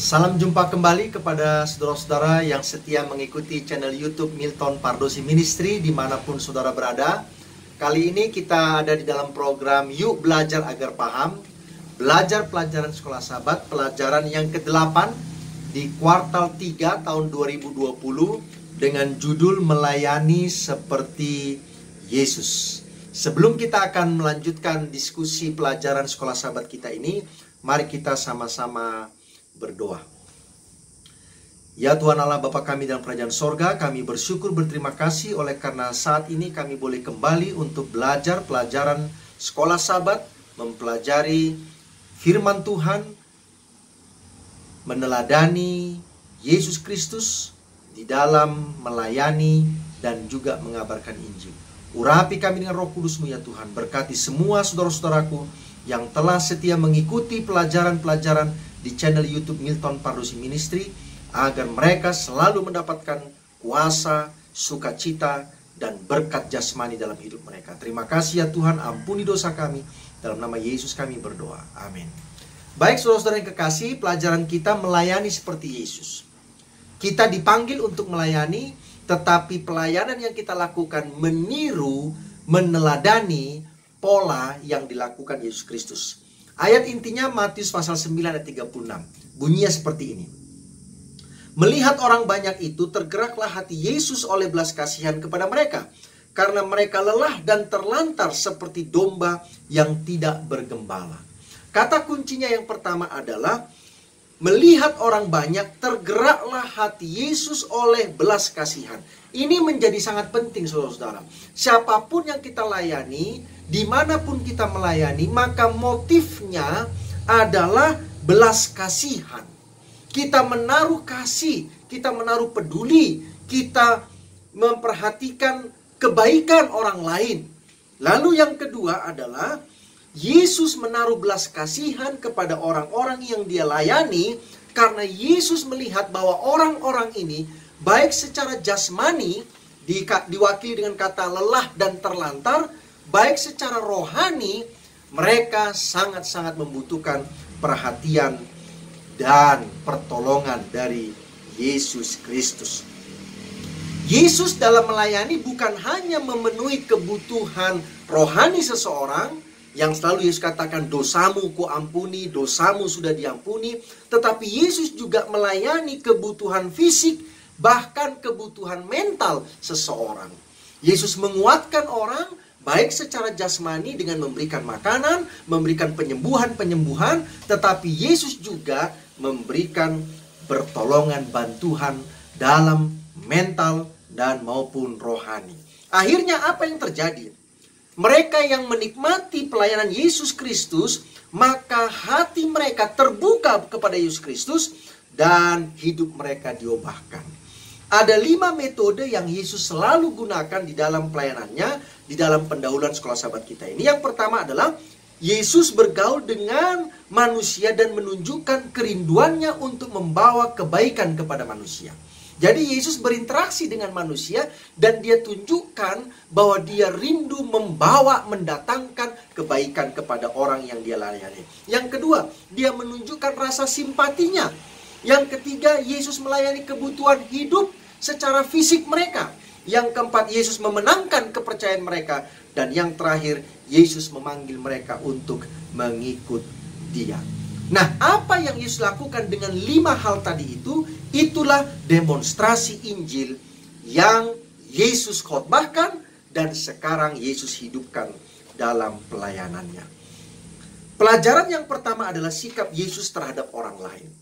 Salam jumpa kembali kepada saudara-saudara yang setia mengikuti channel YouTube Milton Pardosi Ministry dimanapun saudara berada. Kali ini kita ada di dalam program Yuk Belajar Agar Paham, belajar pelajaran sekolah sahabat, pelajaran yang ke-8 di kuartal 3 tahun 2020 dengan judul Melayani Seperti Yesus. Sebelum kita akan melanjutkan diskusi pelajaran sekolah sahabat kita ini, mari kita sama-sama berdoa. Ya Tuhan Allah Bapa kami dalam kerajaan sorga, kami bersyukur berterima kasih oleh karena saat ini kami boleh kembali untuk belajar pelajaran sekolah sahabat, mempelajari firman Tuhan, meneladani Yesus Kristus di dalam melayani dan juga mengabarkan Injil. Urapi kami dengan Roh Kudus-Mu ya Tuhan, berkati semua saudara-saudaraku yang telah setia mengikuti pelajaran-pelajaran di channel YouTube Milton Pardosi Ministry, agar mereka selalu mendapatkan kuasa, sukacita, dan berkat jasmani dalam hidup mereka. Terima kasih ya Tuhan, ampuni dosa kami. Dalam nama Yesus kami berdoa. Amin. Baik saudara-saudara yang kekasih, pelajaran kita melayani seperti Yesus. Kita dipanggil untuk melayani, tetapi pelayanan yang kita lakukan meniru, meneladani pola yang dilakukan Yesus Kristus. Ayat intinya Matius pasal 9 ayat 36. Bunyinya seperti ini. Melihat orang banyak itu, tergeraklah hati Yesus oleh belas kasihan kepada mereka, karena mereka lelah dan terlantar seperti domba yang tidak bergembala. Kata kuncinya yang pertama adalah melihat orang banyak, tergeraklah hati Yesus oleh belas kasihan. Ini menjadi sangat penting saudara-saudara. Siapapun yang kita layani, dimanapun kita melayani, maka motifnya adalah belas kasihan. Kita menaruh kasih, kita menaruh peduli, kita memperhatikan kebaikan orang lain. Lalu yang kedua adalah Yesus menaruh belas kasihan kepada orang-orang yang dia layani, karena Yesus melihat bahwa orang-orang ini baik secara jasmani diwakili dengan kata lelah dan terlantar, baik secara rohani mereka sangat-sangat membutuhkan perhatian dan pertolongan dari Yesus Kristus. Yesus dalam melayani bukan hanya memenuhi kebutuhan rohani seseorang, yang selalu Yesus katakan dosamu ku ampuni, dosamu sudah diampuni. Tetapi Yesus juga melayani kebutuhan fisik, bahkan kebutuhan mental seseorang. Yesus menguatkan orang baik secara jasmani dengan memberikan makanan, memberikan penyembuhan-penyembuhan. Tetapi Yesus juga memberikan pertolongan, bantuan dalam mental dan maupun rohani. Akhirnya apa yang terjadi? Mereka yang menikmati pelayanan Yesus Kristus, maka hati mereka terbuka kepada Yesus Kristus dan hidup mereka diubahkan. Ada 5 metode yang Yesus selalu gunakan di dalam pelayanannya, di dalam pendahuluan sekolah sahabat kita ini. Yang pertama adalah Yesus bergaul dengan manusia dan menunjukkan kerinduannya untuk membawa kebaikan kepada manusia. Jadi Yesus berinteraksi dengan manusia dan dia tunjukkan bahwa dia rindu membawa, mendatangkan kebaikan kepada orang yang dia layani. Yang kedua, dia menunjukkan rasa simpatinya. Yang ketiga, Yesus melayani kebutuhan hidup secara fisik mereka. Yang keempat, Yesus memenangkan kepercayaan mereka. Dan yang terakhir, Yesus memanggil mereka untuk mengikut dia. Nah, apa yang Yesus lakukan dengan 5 hal tadi itu, itulah demonstrasi Injil yang Yesus khotbahkan dan sekarang Yesus hidupkan dalam pelayanannya. Pelajaran yang pertama adalah sikap Yesus terhadap orang lain.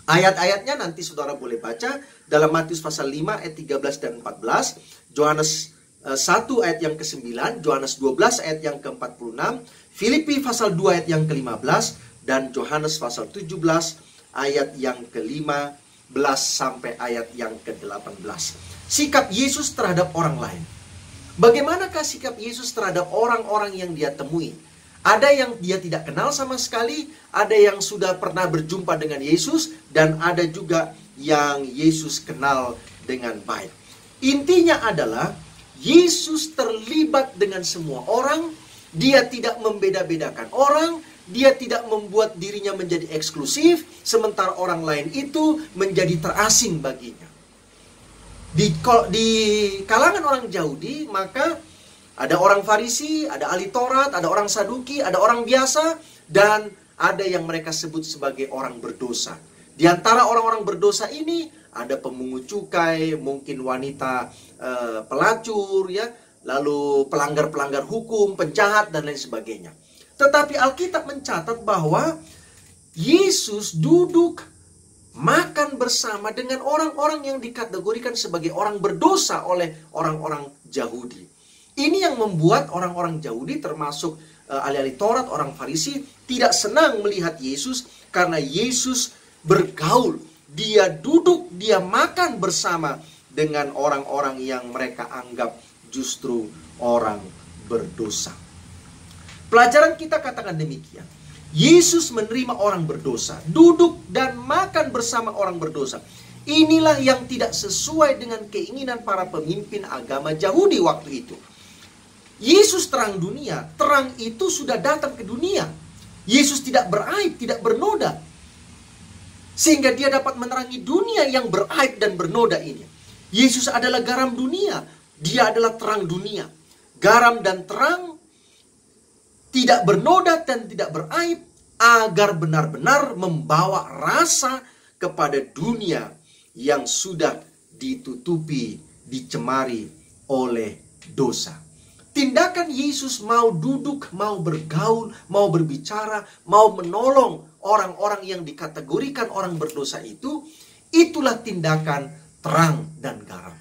Ayat-ayatnya nanti saudara boleh baca dalam Matius pasal 5 ayat 13 dan 14, Yohanes 1 ayat yang ke-9, Yohanes 12 ayat yang ke-46, Filipi pasal 2 ayat yang ke-15, dan Yohanes pasal 17 ayat yang ke-15 sampai ayat yang ke-18. Sikap Yesus terhadap orang lain. Bagaimanakah sikap Yesus terhadap orang-orang yang dia temui? Ada yang dia tidak kenal sama sekali, ada yang sudah pernah berjumpa dengan Yesus, dan ada juga yang Yesus kenal dengan baik. Intinya adalah Yesus terlibat dengan semua orang. Dia tidak membeda-bedakan orang. dia tidak membuat dirinya menjadi eksklusif, sementara orang lain itu menjadi terasing baginya. Di kalangan orang Yahudi, maka ada orang Farisi, ada ahli Taurat, ada orang Saduki, ada orang biasa, dan ada yang mereka sebut sebagai orang berdosa. Di antara orang-orang berdosa ini, ada pemungut cukai, mungkin wanita pelacur, ya, lalu pelanggar-pelanggar hukum, penjahat, dan lain sebagainya. Tetapi Alkitab mencatat bahwa Yesus duduk makan bersama dengan orang-orang yang dikategorikan sebagai orang berdosa oleh orang-orang Yahudi. Ini yang membuat orang-orang Yahudi termasuk ahli-ahli Taurat, orang Farisi, tidak senang melihat Yesus karena Yesus bergaul. Dia duduk, dia makan bersama dengan orang-orang yang mereka anggap justru orang berdosa. Pelajaran kita katakan demikian. Yesus menerima orang berdosa, duduk dan makan bersama orang berdosa. Inilah yang tidak sesuai dengan keinginan para pemimpin agama Yahudi waktu itu. Yesus terang dunia, terang itu sudah datang ke dunia. Yesus tidak beraib, tidak bernoda, sehingga dia dapat menerangi dunia yang beraib dan bernoda ini. Yesus adalah garam dunia, dia adalah terang dunia. Garam dan terang tidak bernoda dan tidak beraib, agar benar-benar membawa rasa kepada dunia yang sudah ditutupi, dicemari oleh dosa. Tindakan Yesus mau duduk, mau bergaul, mau berbicara, mau menolong orang-orang yang dikategorikan orang berdosa itu, itulah tindakan terang dan garam.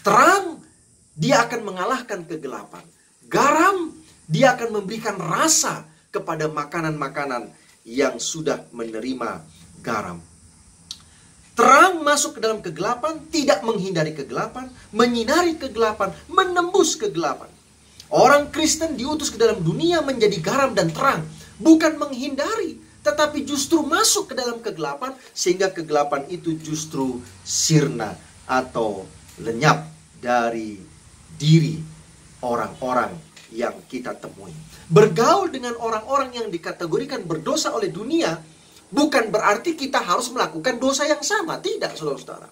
Terang, dia akan mengalahkan kegelapan. Garam, dia akan memberikan rasa kepada makanan-makanan yang sudah menerima garam. Terang masuk ke dalam kegelapan, tidak menghindari kegelapan, menyinari kegelapan, menembus kegelapan. Orang Kristen diutus ke dalam dunia menjadi garam dan terang, bukan menghindari, tetapi justru masuk ke dalam kegelapan, sehingga kegelapan itu justru sirna atau lenyap dari diri orang-orang yang kita temui. Bergaul dengan orang-orang yang dikategorikan berdosa oleh dunia bukan berarti kita harus melakukan dosa yang sama. Tidak, saudara-saudara.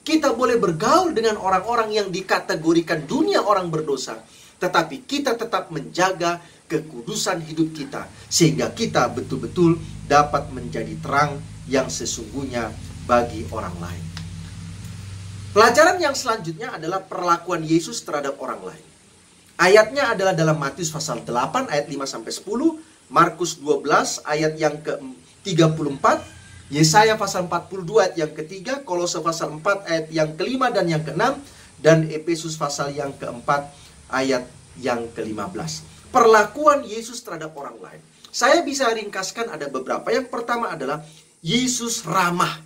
Kita boleh bergaul dengan orang-orang yang dikategorikan dunia orang berdosa, tetapi kita tetap menjaga kekudusan hidup kita, sehingga kita betul-betul dapat menjadi terang yang sesungguhnya bagi orang lain. Pelajaran yang selanjutnya adalah perlakuan Yesus terhadap orang lain. Ayatnya adalah dalam Matius pasal 8 ayat 5-10, Markus 12 ayat yang ke-34, Yesaya pasal 42 ayat yang ke-3, Kolose pasal 4 ayat yang ke-5 dan yang ke-6, dan Efesus pasal yang ke-4 ayat yang ke-15. Perlakuan Yesus terhadap orang lain. Saya bisa ringkaskan ada beberapa. Yang pertama adalah Yesus ramah.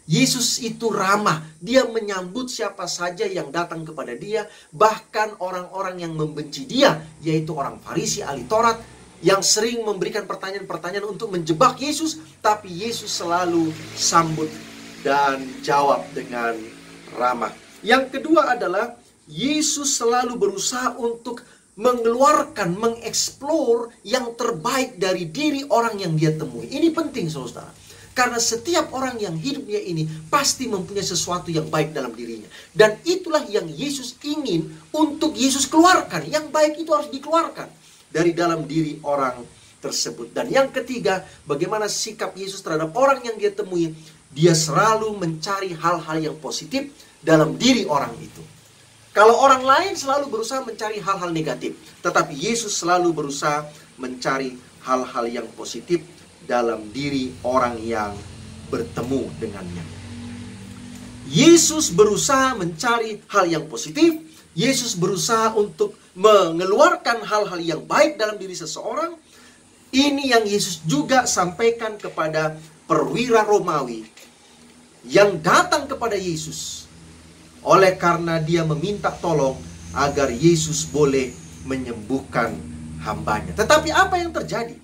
Yesus itu ramah. Dia menyambut siapa saja yang datang kepada dia. Bahkan orang-orang yang membenci dia, yaitu orang Farisi, ahli Taurat, yang sering memberikan pertanyaan-pertanyaan untuk menjebak Yesus. Tapi Yesus selalu sambut dan jawab dengan ramah. Yang kedua adalah Yesus selalu berusaha untuk mengeluarkan, mengeksplor yang terbaik dari diri orang yang dia temui. Ini penting, saudara. Karena setiap orang yang hidupnya ini pasti mempunyai sesuatu yang baik dalam dirinya. Dan itulah yang Yesus ingin untuk Yesus keluarkan. Yang baik itu harus dikeluarkan dari dalam diri orang tersebut. Dan yang ketiga, bagaimana sikap Yesus terhadap orang yang dia temui. Dia selalu mencari hal-hal yang positif dalam diri orang itu. Kalau orang lain selalu berusaha mencari hal-hal negatif, tetapi Yesus selalu berusaha mencari hal-hal yang positif dalam diri orang yang bertemu dengannya. Yesus berusaha mencari hal yang positif. Yesus berusaha untuk mengeluarkan hal-hal yang baik dalam diri seseorang. Ini yang Yesus juga sampaikan kepada perwira Romawi yang datang kepada Yesus oleh karena dia meminta tolong agar Yesus boleh menyembuhkan hambanya. Tetapi apa yang terjadi?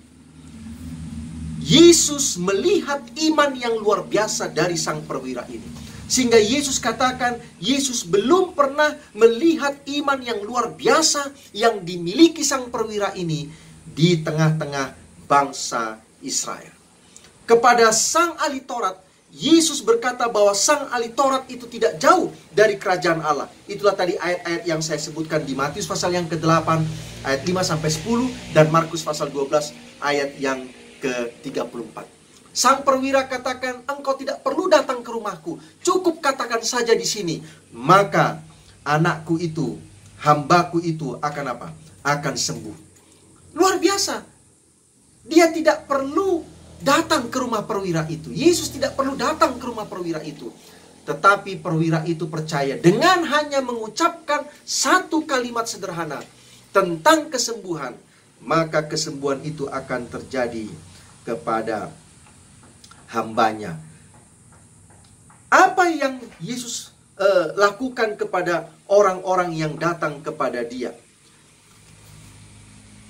Yesus melihat iman yang luar biasa dari sang perwira ini. Sehingga Yesus katakan, Yesus belum pernah melihat iman yang luar biasa yang dimiliki sang perwira ini di tengah-tengah bangsa Israel. Kepada sang ahli Taurat, Yesus berkata bahwa sang ahli Taurat itu tidak jauh dari kerajaan Allah. Itulah tadi ayat-ayat yang saya sebutkan di Matius pasal yang ke-8 ayat 5-10 dan Markus pasal 12 ayat yang ke-34. Sang perwira katakan, engkau tidak perlu datang ke rumahku, cukup katakan saja di sini, maka anakku itu, hambaku itu akan apa? Akan sembuh. Luar biasa. Dia tidak perlu datang ke rumah perwira itu. Yesus tidak perlu datang ke rumah perwira itu. Tetapi perwira itu percaya dengan hanya mengucapkan satu kalimat sederhana tentang kesembuhan, maka kesembuhan itu akan terjadi kepada hambanya. Apa yang Yesus lakukan kepada orang-orang yang datang kepada dia?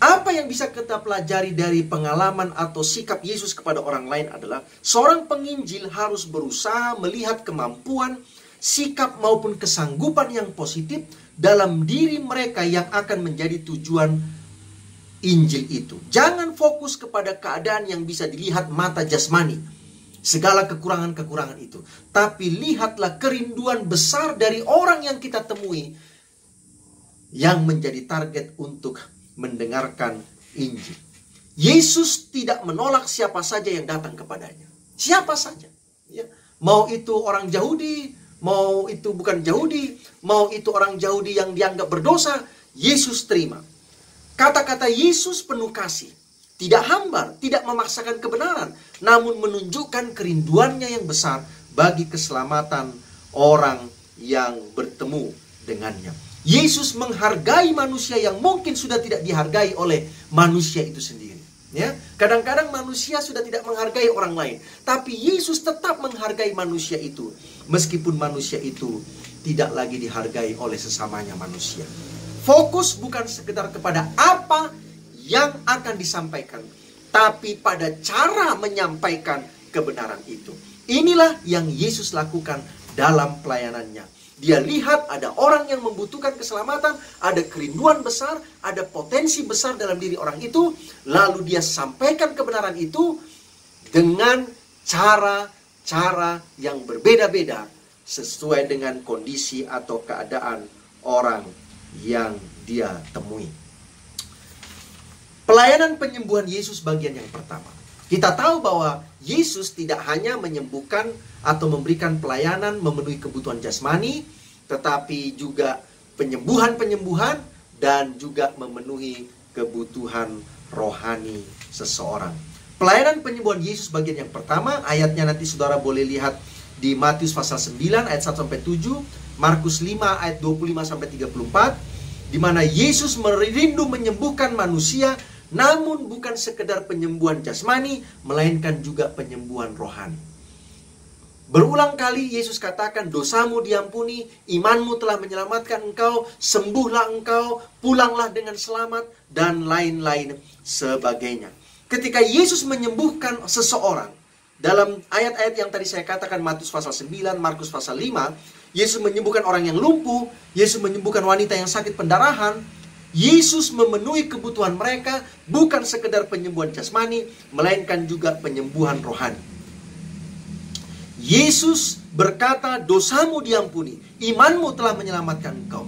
Apa yang bisa kita pelajari dari pengalaman atau sikap Yesus kepada orang lain adalah seorang penginjil harus berusaha melihat kemampuan, sikap maupun kesanggupan yang positif dalam diri mereka yang akan menjadi tujuan Injil itu. Jangan fokus kepada keadaan yang bisa dilihat mata jasmani, segala kekurangan-kekurangan itu. Tapi lihatlah kerinduan besar dari orang yang kita temui yang menjadi target untuk mendengarkan Injil. Yesus tidak menolak siapa saja yang datang kepadanya. Siapa saja. Ya. Mau itu orang Yahudi, mau itu bukan Yahudi, mau itu orang Yahudi yang dianggap berdosa, Yesus terima. Kata-kata Yesus penuh kasih. Tidak hambar, tidak memaksakan kebenaran, namun menunjukkan kerinduannya yang besar bagi keselamatan orang yang bertemu dengannya. Yesus menghargai manusia yang mungkin sudah tidak dihargai oleh manusia itu sendiri. Ya, kadang-kadang manusia sudah tidak menghargai orang lain, tapi Yesus tetap menghargai manusia itu, meskipun manusia itu tidak lagi dihargai oleh sesamanya manusia. Fokus bukan sekedar kepada apa yang akan disampaikan, tapi pada cara menyampaikan kebenaran itu. Inilah yang Yesus lakukan dalam pelayanannya. Dia lihat ada orang yang membutuhkan keselamatan, ada kerinduan besar, ada potensi besar dalam diri orang itu, lalu dia sampaikan kebenaran itu dengan cara-cara yang berbeda-beda sesuai dengan kondisi atau keadaan orang yang dia temui. Pelayanan penyembuhan Yesus bagian yang pertama. Kita tahu bahwa Yesus tidak hanya menyembuhkan atau memberikan pelayanan memenuhi kebutuhan jasmani, tetapi juga penyembuhan-penyembuhan dan juga memenuhi kebutuhan rohani seseorang. Pelayanan penyembuhan Yesus bagian yang pertama, ayatnya nanti saudara boleh lihat di Matius pasal 9 ayat 1-7, Markus 5 ayat 25-34, di mana Yesus merindu menyembuhkan manusia, namun bukan sekedar penyembuhan jasmani, melainkan juga penyembuhan rohani. Berulang kali Yesus katakan, dosamu diampuni, imanmu telah menyelamatkan engkau, sembuhlah engkau, pulanglah dengan selamat, dan lain-lain sebagainya. Ketika Yesus menyembuhkan seseorang, dalam ayat-ayat yang tadi saya katakan, Matius pasal 9, Markus pasal 5, Yesus menyembuhkan orang yang lumpuh, Yesus menyembuhkan wanita yang sakit pendarahan. Yesus memenuhi kebutuhan mereka, bukan sekedar penyembuhan jasmani, melainkan juga penyembuhan rohani. Yesus berkata, dosamu diampuni, imanmu telah menyelamatkan engkau.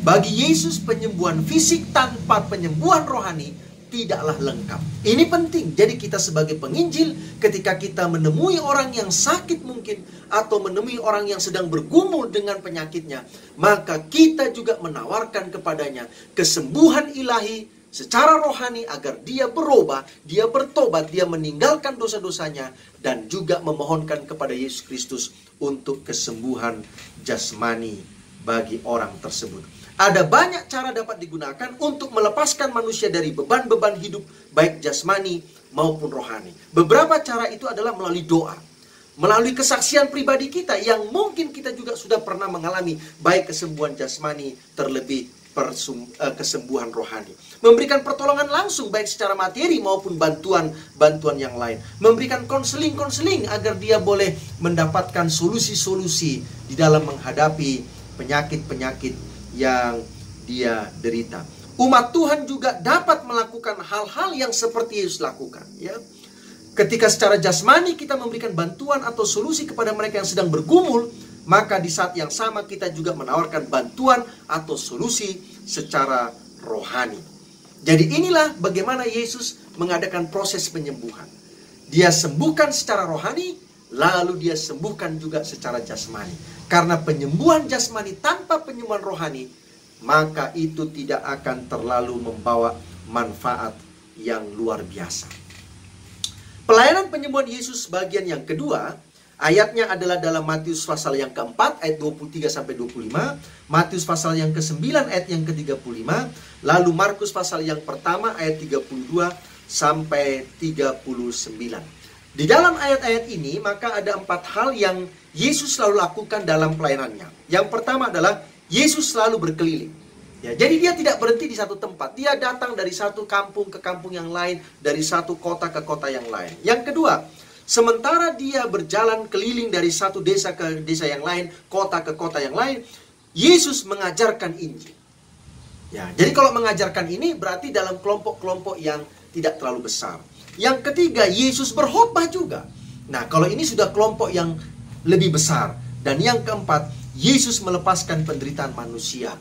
Bagi Yesus, penyembuhan fisik tanpa penyembuhan rohani tidaklah lengkap. Ini penting. Jadi kita sebagai penginjil, ketika kita menemui orang yang sakit mungkin, atau menemui orang yang sedang bergumul dengan penyakitnya, maka kita juga menawarkan kepadanya kesembuhan ilahi secara rohani agar dia berubah, dia bertobat, dia meninggalkan dosa-dosanya, dan juga memohonkan kepada Yesus Kristus untuk kesembuhan jasmani bagi orang tersebut. Ada banyak cara dapat digunakan untuk melepaskan manusia dari beban-beban hidup, baik jasmani maupun rohani. Beberapa cara itu adalah melalui doa, melalui kesaksian pribadi kita yang mungkin kita juga sudah pernah mengalami, baik kesembuhan jasmani terlebih kesembuhan rohani. Memberikan pertolongan langsung baik secara materi maupun bantuan yang lain. Memberikan konseling agar dia boleh mendapatkan solusi-solusi di dalam menghadapi penyakit-penyakit yang dia derita. umat Tuhan juga dapat melakukan hal-hal yang seperti Yesus lakukan, ya. Ketika secara jasmani kita memberikan bantuan atau solusi kepada mereka yang sedang bergumul, maka di saat yang sama kita juga menawarkan bantuan atau solusi secara rohani. Jadi inilah bagaimana Yesus mengadakan proses penyembuhan. Dia sembuhkan secara rohani, lalu dia sembuhkan juga secara jasmani. Karena penyembuhan jasmani tanpa penyembuhan rohani, maka itu tidak akan terlalu membawa manfaat yang luar biasa. Pelayanan penyembuhan Yesus bagian yang kedua, ayatnya adalah dalam Matius pasal yang keempat ayat 23-25, Matius pasal yang ke-9 ayat yang ke-35, lalu Markus pasal yang pertama ayat 32-39. Di dalam ayat-ayat ini maka ada 4 hal yang Yesus selalu lakukan dalam pelayanannya. Yang pertama adalah Yesus selalu berkeliling. Ya, jadi dia tidak berhenti di satu tempat. Dia datang dari satu kampung ke kampung yang lain, dari satu kota ke kota yang lain. Yang kedua, sementara dia berjalan keliling dari satu desa ke desa yang lain, kota ke kota yang lain, Yesus mengajarkan Injil. Ya, jadi kalau mengajarkan ini berarti dalam kelompok-kelompok yang tidak terlalu besar. Yang ketiga, Yesus berkhotbah juga. Nah, kalau ini sudah kelompok yang lebih besar. Dan yang keempat, Yesus melepaskan penderitaan manusia.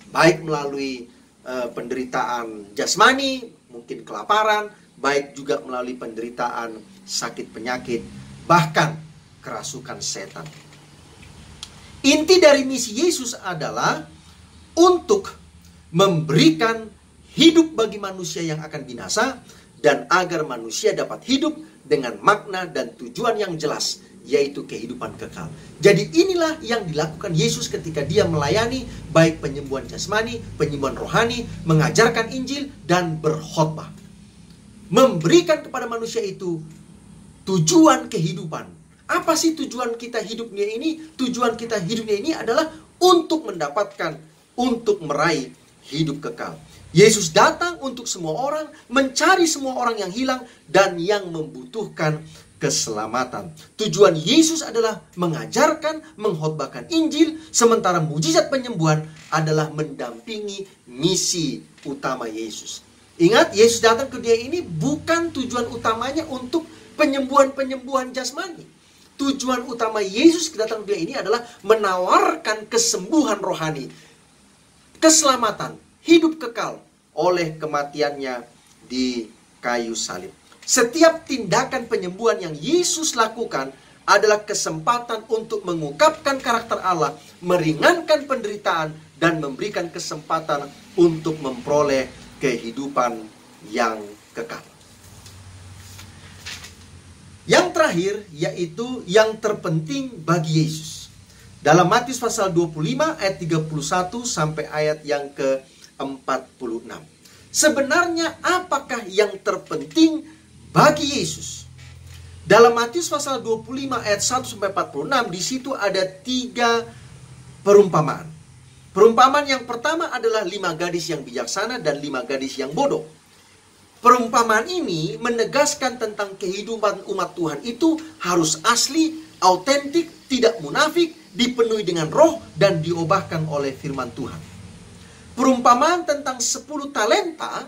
Baik melalui penderitaan jasmani, mungkin kelaparan, baik juga melalui penderitaan sakit penyakit, bahkan kerasukan setan. Inti dari misi Yesus adalah untuk memberikan hidup bagi manusia yang akan binasa, dan agar manusia dapat hidup dengan makna dan tujuan yang jelas, yaitu kehidupan kekal. Jadi inilah yang dilakukan Yesus ketika dia melayani, baik penyembuhan jasmani, penyembuhan rohani, mengajarkan Injil, dan berkhotbah. Memberikan kepada manusia itu tujuan kehidupan. Apa sih tujuan kita hidupnya ini? Tujuan kita hidupnya ini adalah untuk mendapatkan, untuk meraih hidup kekal. Yesus datang untuk semua orang, mencari semua orang yang hilang dan yang membutuhkan keselamatan. Tujuan Yesus adalah mengajarkan, mengkhotbahkan Injil, sementara mujizat penyembuhan adalah mendampingi misi utama Yesus. Ingat, Yesus datang ke dunia ini bukan tujuan utamanya untuk penyembuhan-penyembuhan jasmani. Tujuan utama Yesus datang ke dunia ini adalah menawarkan kesembuhan rohani, keselamatan, hidup kekal oleh kematiannya di kayu salib. Setiap tindakan penyembuhan yang Yesus lakukan adalah kesempatan untuk mengungkapkan karakter Allah, meringankan penderitaan, dan memberikan kesempatan untuk memperoleh kehidupan yang kekal. Yang terakhir, yaitu yang terpenting bagi Yesus. Dalam Matius pasal 25 ayat 31 sampai ayat yang ke-46. Sebenarnya apakah yang terpenting bagi Yesus? Dalam Matius pasal 25 ayat 1 sampai 46, di situ ada 3 perumpamaan. Perumpamaan yang pertama adalah 5 gadis yang bijaksana dan 5 gadis yang bodoh. Perumpamaan ini menegaskan tentang kehidupan umat Tuhan itu harus asli, autentik, tidak munafik, dipenuhi dengan roh, dan diubahkan oleh firman Tuhan. Perumpamaan tentang 10 talenta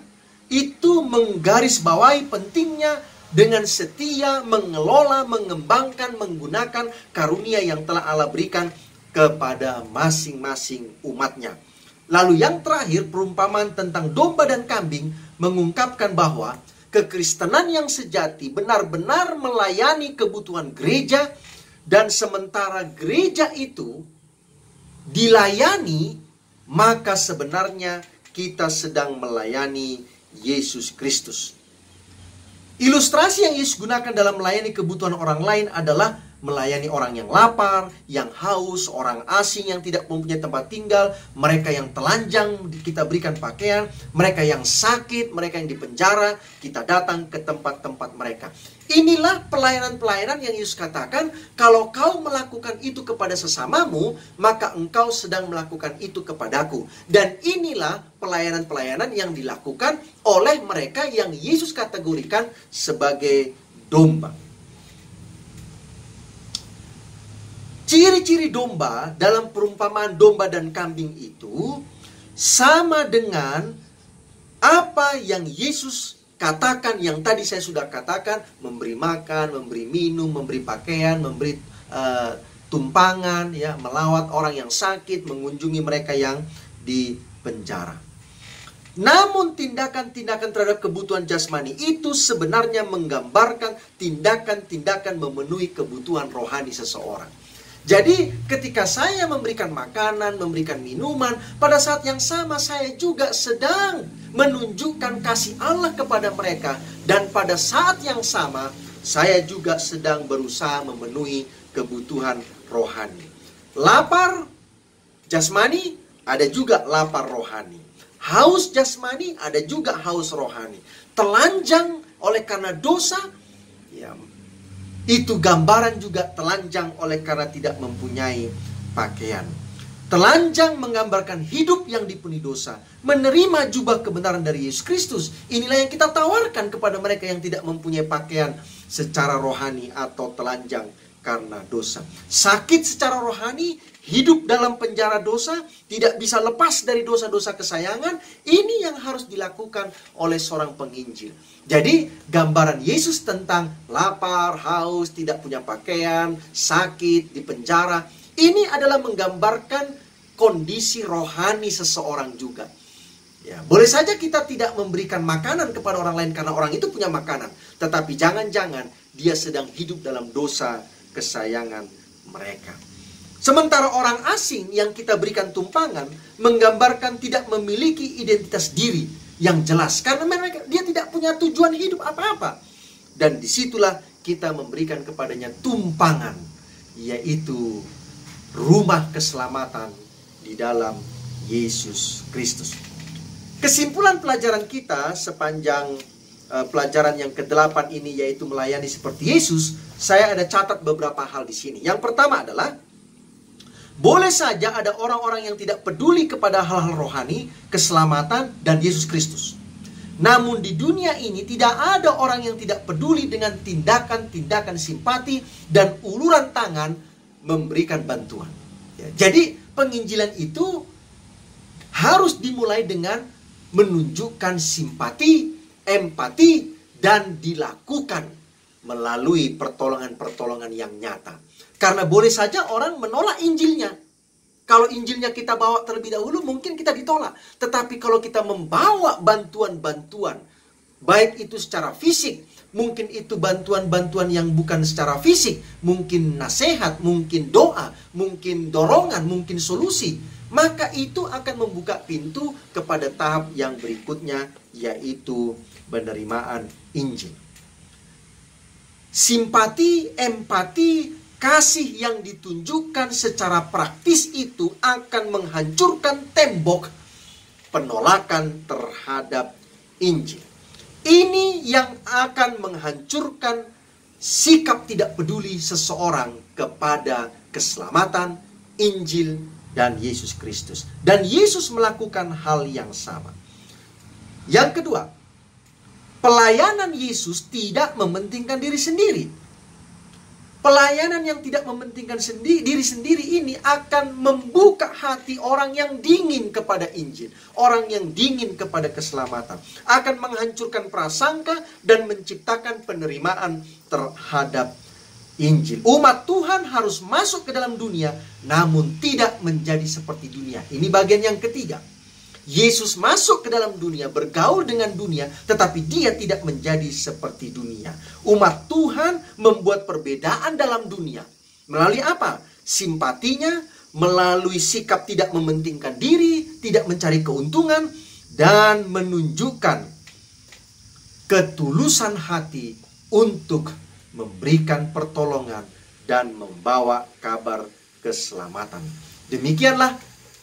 itu menggarisbawahi pentingnya dengan setia mengelola, mengembangkan, menggunakan karunia yang telah Allah berikan kepada masing-masing umatnya. Lalu yang terakhir, perumpamaan tentang domba dan kambing mengungkapkan bahwa kekristenan yang sejati benar-benar melayani kebutuhan gereja, dan sementara gereja itu dilayani, maka sebenarnya kita sedang melayani Yesus Kristus. Ilustrasi yang Yesus gunakan dalam melayani kebutuhan orang lain adalah melayani orang yang lapar, yang haus, orang asing yang tidak mempunyai tempat tinggal, mereka yang telanjang kita berikan pakaian, mereka yang sakit, mereka yang dipenjara, kita datang ke tempat-tempat mereka. Inilah pelayanan-pelayanan yang Yesus katakan, kalau kau melakukan itu kepada sesamamu, maka engkau sedang melakukan itu kepadaku. Dan inilah pelayanan-pelayanan yang dilakukan oleh mereka yang Yesus kategorikan sebagai domba. Ciri-ciri domba dalam perumpamaan domba dan kambing itu sama dengan Apa yang Yesus katakan, yang tadi saya sudah katakan, memberi makan, memberi minum, memberi pakaian, memberi tumpangan, ya, melawat orang yang sakit, mengunjungi mereka yang di penjara. Namun tindakan-tindakan terhadap kebutuhan jasmani itu sebenarnya menggambarkan tindakan-tindakan memenuhi kebutuhan rohani seseorang. Jadi ketika saya memberikan makanan, memberikan minuman, pada saat yang sama saya juga sedang menunjukkan kasih Allah kepada mereka. Dan pada saat yang sama saya juga sedang berusaha memenuhi kebutuhan rohani. Lapar jasmani, ada juga lapar rohani. Haus jasmani, ada juga haus rohani. Telanjang oleh karena dosa, ya, itu gambaran juga telanjang oleh karena tidak mempunyai pakaian. Telanjang menggambarkan hidup yang dipenuhi dosa. Menerima jubah kebenaran dari Yesus Kristus. Inilah yang kita tawarkan kepada mereka yang tidak mempunyai pakaian secara rohani atau telanjang karena dosa. Sakit secara rohani, hidup dalam penjara dosa, tidak bisa lepas dari dosa-dosa kesayangan. Ini yang harus dilakukan oleh seorang penginjil. Jadi gambaran Yesus tentang lapar, haus, tidak punya pakaian, sakit, di penjara, ini adalah menggambarkan kondisi rohani seseorang juga. Ya, boleh saja kita tidak memberikan makanan kepada orang lain karena orang itu punya makanan. Tetapi jangan-jangan dia sedang hidup dalam dosa kesayangan mereka. Sementara orang asing yang kita berikan tumpangan menggambarkan tidak memiliki identitas diri yang jelas. Karena dia tidak punya tujuan hidup apa-apa. Dan disitulah kita memberikan kepadanya tumpangan, yaitu rumah keselamatan di dalam Yesus Kristus. Kesimpulan pelajaran kita sepanjang pelajaran yang ke-8 ini, yaitu melayani seperti Yesus, saya ada catat beberapa hal di sini. Yang pertama adalah, boleh saja ada orang-orang yang tidak peduli kepada hal-hal rohani, keselamatan, dan Yesus Kristus. Namun di dunia ini tidak ada orang yang tidak peduli dengan tindakan-tindakan simpati dan uluran tangan memberikan bantuan. Ya, jadi penginjilan itu harus dimulai dengan menunjukkan simpati, empati, dan dilakukan melalui pertolongan-pertolongan yang nyata. Karena boleh saja orang menolak Injilnya. Kalau Injilnya kita bawa terlebih dahulu, mungkin kita ditolak. Tetapi kalau kita membawa bantuan-bantuan, baik itu secara fisik, mungkin itu bantuan-bantuan yang bukan secara fisik, mungkin nasihat, mungkin doa, mungkin dorongan, mungkin solusi, maka itu akan membuka pintu kepada tahap yang berikutnya, yaitu penerimaan Injil. Simpati, empati, kasih yang ditunjukkan secara praktis itu akan menghancurkan tembok penolakan terhadap Injil. Ini yang akan menghancurkan sikap tidak peduli seseorang kepada keselamatan, Injil, dan Yesus Kristus. Dan Yesus melakukan hal yang sama. Yang kedua, pelayanan Yesus tidak mementingkan diri sendiri. Pelayanan yang tidak mementingkan diri sendiri ini akan membuka hati orang yang dingin kepada Injil. Orang yang dingin kepada keselamatan. Akan menghancurkan prasangka dan menciptakan penerimaan terhadap Injil. Umat Tuhan harus masuk ke dalam dunia, namun tidak menjadi seperti dunia. Ini bagian yang ketiga. Yesus masuk ke dalam dunia, bergaul dengan dunia, tetapi dia tidak menjadi seperti dunia. Umat Tuhan membuat perbedaan dalam dunia. Melalui apa? Simpatinya, melalui sikap tidak mementingkan diri, tidak mencari keuntungan, dan menunjukkan ketulusan hati untuk memberikan pertolongan dan membawa kabar keselamatan. Demikianlah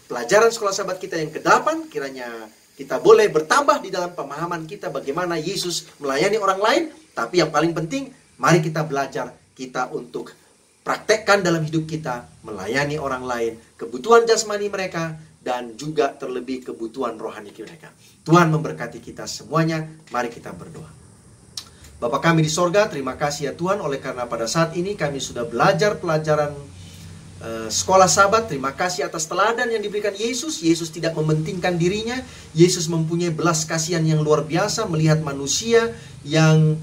pelajaran sekolah sahabat kita yang ke-8, kiranya kita boleh bertambah di dalam pemahaman kita bagaimana Yesus melayani orang lain. Tapi yang paling penting, mari kita belajar kita untuk praktekkan dalam hidup kita, melayani orang lain, kebutuhan jasmani mereka, dan juga terlebih kebutuhan rohani mereka. Tuhan memberkati kita semuanya, mari kita berdoa. Bapa kami di sorga, terima kasih ya Tuhan, oleh karena pada saat ini kami sudah belajar pelajaran sekolah Sabat. Terima kasih atas teladan yang diberikan Yesus. Yesus tidak mementingkan dirinya. Yesus mempunyai belas kasihan yang luar biasa melihat manusia yang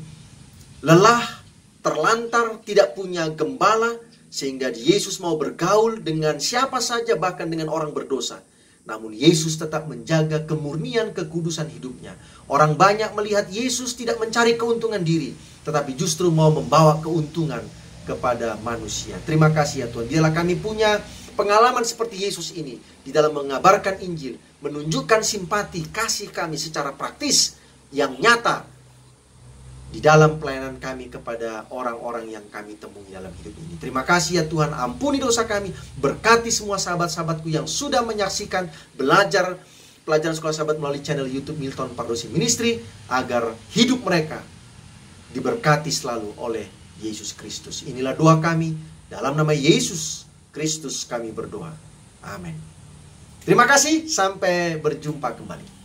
lelah, terlantar, tidak punya gembala, sehingga Yesus mau bergaul dengan siapa saja, bahkan dengan orang berdosa. Namun Yesus tetap menjaga kemurnian kekudusan hidupnya. Orang banyak melihat Yesus tidak mencari keuntungan diri, tetapi justru mau membawa keuntungan kepada manusia. Terima kasih ya Tuhan. Biarlah kami punya pengalaman seperti Yesus ini di dalam mengabarkan Injil, menunjukkan simpati kasih kami secara praktis yang nyata di dalam pelayanan kami kepada orang-orang yang kami temui dalam hidup ini. Terima kasih ya Tuhan, ampuni dosa kami, berkati semua sahabat-sahabatku yang sudah menyaksikan belajar pelajaran Sekolah Sabat melalui channel YouTube Milton Pardosi Ministry, agar hidup mereka diberkati selalu oleh Yesus Kristus. Inilah doa kami, dalam nama Yesus Kristus kami berdoa. Amin. Terima kasih, sampai berjumpa kembali.